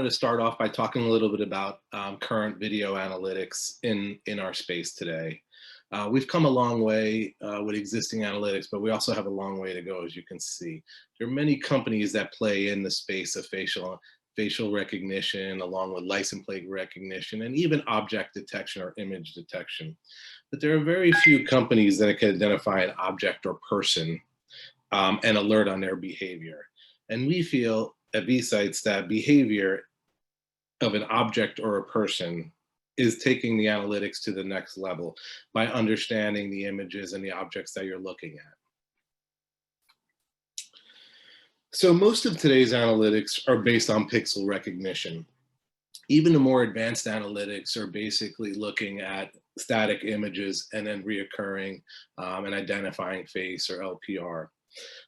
wanted to start off by talking a little bit about current video analytics in our space today. We've come a long way with existing analytics, but we also have a long way to go, as you can see. There are many companies that play in the space of facial recognition, along with license plate recognition, and even object detection or image detection. But there are very few companies that can identify an object or person and alert on their behavior. And we feel at VIISIGHTS that behavior of an object or a person is taking the analytics to the next level by understanding the images and the objects that you're looking at. So most of today's analytics are based on pixel recognition. Even the more advanced analytics are basically looking at static images and then reoccurring and identifying face or LPR.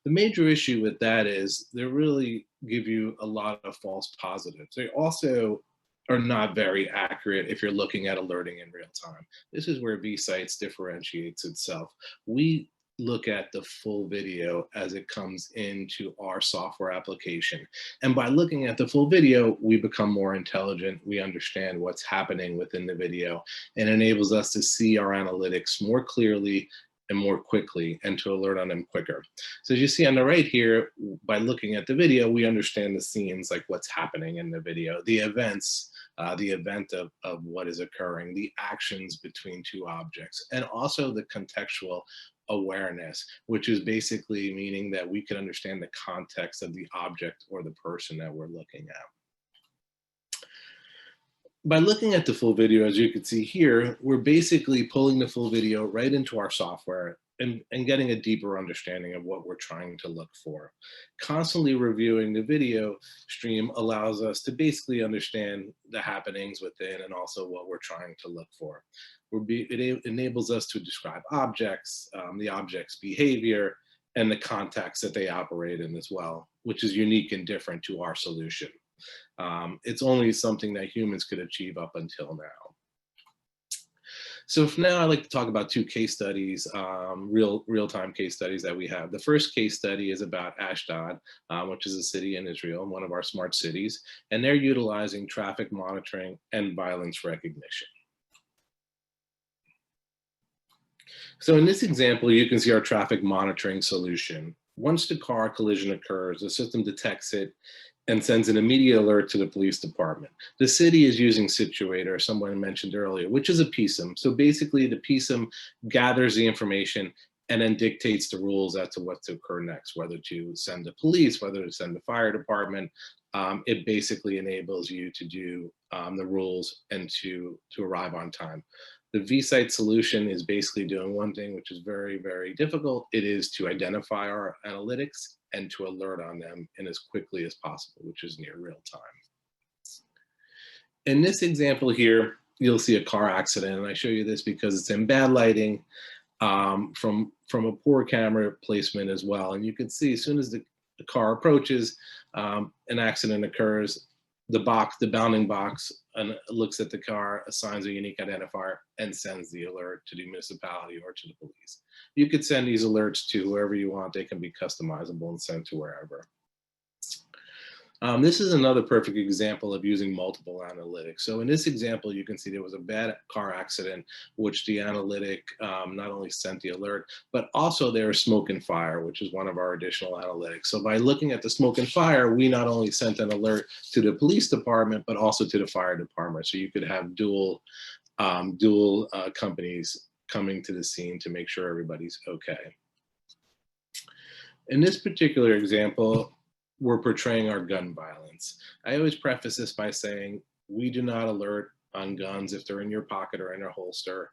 The major issue with that is they really give you a lot of false positives. They also are not very accurate if you're looking at alerting in real time. This is where VIISIGHTS differentiates itself. We look at the full video as it comes into our software application. And by looking at the full video, we become more intelligent. We understand what's happening within the video and enables us to see our analytics more clearly and more quickly and to alert on them quicker. So as you see on the right here, by looking at the video, we understand the scenes, like what's happening in the video, the events, the event of what is occurring, the actions between two objects, and also the contextual awareness, which is basically meaning that we can understand the context of the object or the person that we're looking at. By looking at the full video, as you can see here, we're basically pulling the full video right into our software and getting a deeper understanding of what we're trying to look for. Constantly reviewing the video stream allows us to basically understand the happenings within and also what we're trying to look for. It enables us to describe objects, the object's behavior, and the context that they operate in as well, which is unique and different to our solution. It's only something that humans could achieve up until now. So for now, I'd like to talk about two case studies, real-time case studies that we have. The first case study is about Ashdod, which is a city in Israel, one of our smart cities, and they're utilizing traffic monitoring and violence recognition. So in this example, you can see our traffic monitoring solution. Once the car collision occurs, the system detects it and sends an immediate alert to the police department. The city is using Situator, someone mentioned earlier, which is a PSIM. So basically the PSIM gathers the information and then dictates the rules as to what to occur next, whether to send the police, whether to send the fire department. It basically enables you to do the rules and to arrive on time. The VIISIGHTS solution is basically doing one thing, which is very, very difficult. It is to identify our analytics and to alert on them in as quickly as possible, which is near real time. In this example here, you'll see a car accident, and I show you this because it's in bad lighting from a poor camera placement as well. And you can see as soon as the car approaches, an accident occurs. The bounding box looks at the car, assigns a unique identifier, and sends the alert to the municipality or to the police. You could send these alerts to whoever you want. They can be customizable and sent to wherever. This is another perfect example of using multiple analytics. So in this example, you can see there was a bad car accident, which the analytic not only sent the alert, but also there was smoke and fire, which is one of our additional analytics. So by looking at the smoke and fire, we not only sent an alert to the police department, but also to the fire department. So you could have dual companies coming to the scene to make sure everybody's okay. In this particular example, we're portraying our gun violence. I always preface this by saying we do not alert on guns if they're in your pocket or in a holster.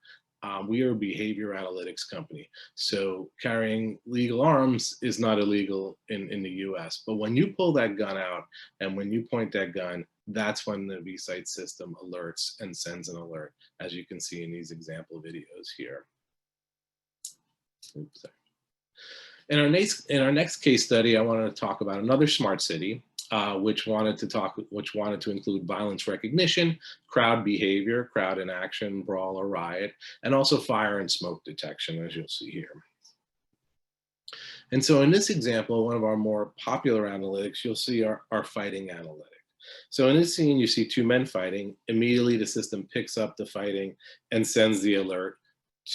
We are a behavior analytics company. So carrying legal arms is not illegal in the US. But when you pull that gun out and when you point that gun, that's when the VIISIGHTS system alerts and sends an alert, as you can see in these example videos here. Oops, sorry. In our next case study, I wanted to talk about another smart city, which wanted to include violence recognition, crowd behavior, crowd inaction, brawl or riot, and also fire and smoke detection, as you'll see here. And so in this example, one of our more popular analytics, you'll see our fighting analytic. So in this scene, you see two men fighting. Immediately, the system picks up the fighting and sends the alert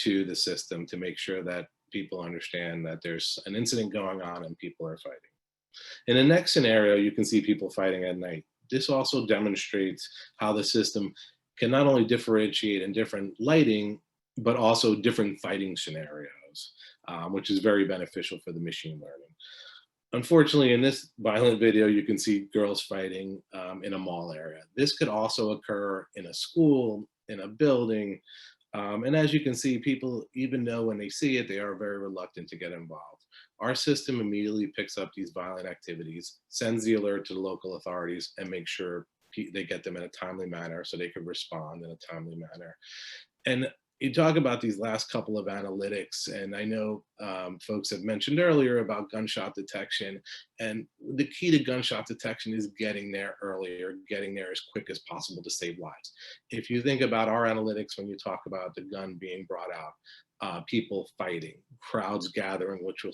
to the system to make sure that people understand that there's an incident going on and people are fighting. In the next scenario, you can see people fighting at night. This also demonstrates how the system can not only differentiate in different lighting, but also different fighting scenarios, which is very beneficial for the machine learning. Unfortunately, in this violent video, you can see girls fighting in a mall area. This could also occur in a school, in a building. And as you can see, people, even though when they see it, they are very reluctant to get involved. Our system immediately picks up these violent activities, sends the alert to the local authorities, and makes sure they get them in a timely manner so they can respond in a timely manner. And you talk about these last couple of analytics, and I know folks have mentioned earlier about gunshot detection. And the key to gunshot detection is getting there earlier, getting there as quick as possible to save lives. If you think about our analytics, when you talk about the gun being brought out, people fighting, crowds gathering, which we'll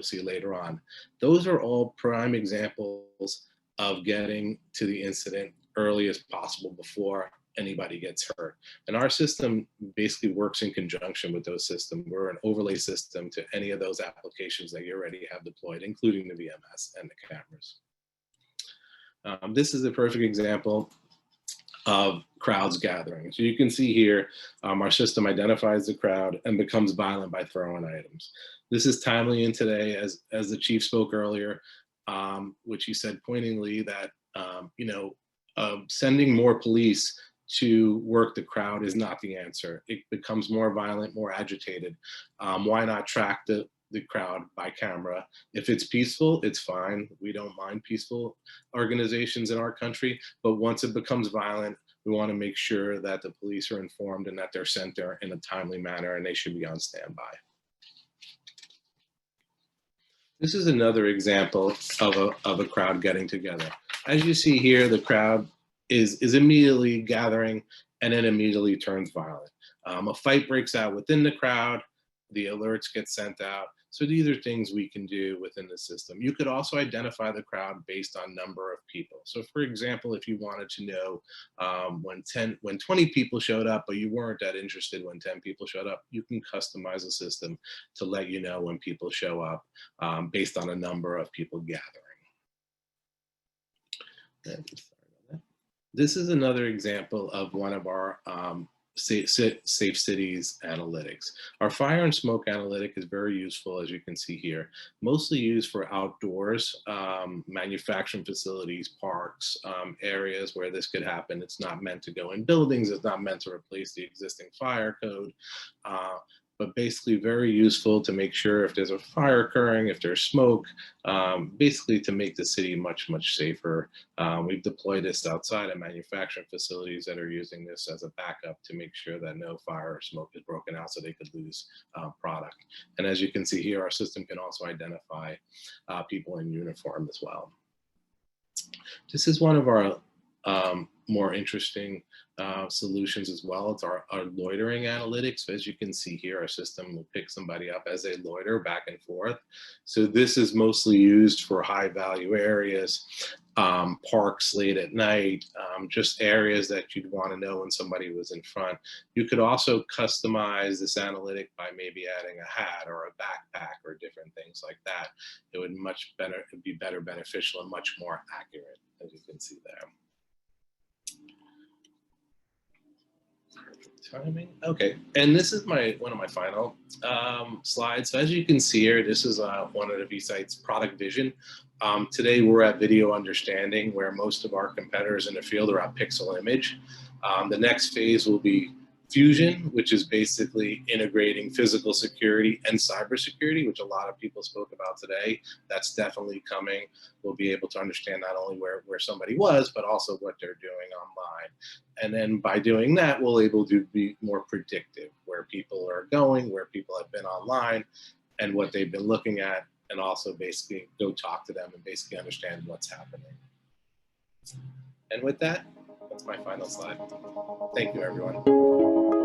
see later on, those are all prime examples of getting to the incident early as possible before anybody gets hurt. And our system basically works in conjunction with those systems. We're an overlay system to any of those applications that you already have deployed, including the VMS and the cameras. This is a perfect example of crowds gathering. So you can see here, our system identifies the crowd and becomes violent by throwing items. This is timely in today, as the chief spoke earlier, which he said pointedly that sending more police to work the crowd is not the answer. It becomes more violent, more agitated. Why not track the crowd by camera? If it's peaceful, it's fine. We don't mind peaceful organizations in our country, but once it becomes violent, we want to make sure that the police are informed and that they're sent there in a timely manner, and they should be on standby. This is another example of a crowd getting together. As you see here, the crowd is immediately gathering and then immediately turns violent. A fight breaks out within the crowd, the alerts get sent out. So these are things we can do within the system. You could also identify the crowd based on number of people. So for example, if you wanted to know when 20 people showed up, but you weren't that interested when 10 people showed up, you can customize a system to let you know when people show up based on a number of people gathering. This is another example of one of our safe cities analytics. Our fire and smoke analytic is very useful, as you can see here, mostly used for outdoors, manufacturing facilities, parks, areas where this could happen. It's not meant to go in buildings. It's not meant to replace the existing fire code. But basically very useful to make sure if there's a fire occurring, if there's smoke, basically to make the city much, much safer. We've deployed this outside of manufacturing facilities that are using this as a backup to make sure that no fire or smoke is broken out so they could lose product. And as you can see here, our system can also identify people in uniform as well. This is one of our more interesting solutions as well. It's our loitering analytics. As you can see here, our system will pick somebody up as they loiter back and forth. So this is mostly used for high value areas, parks late at night, just areas that you'd want to know when somebody was in front. You could also customize this analytic by maybe adding a hat or a backpack or different things like that. It would be better beneficial and much more accurate, as you can see there. Timing. Okay, and this is one of my final slides. So as you can see here, this is one of the VIISIGHTS product vision. Today we're at video understanding, where most of our competitors in the field are at pixel image. The next phase will be fusion, which is basically integrating physical security and cybersecurity, which a lot of people spoke about today. That's definitely coming. We'll be able to understand not only where somebody was, but also what they're doing online. And then by doing that, we'll able to be more predictive, where people are going, where people have been online, and what they've been looking at, and also basically go talk to them and basically understand what's happening. And with that, that's my final slide. Thank you, everyone.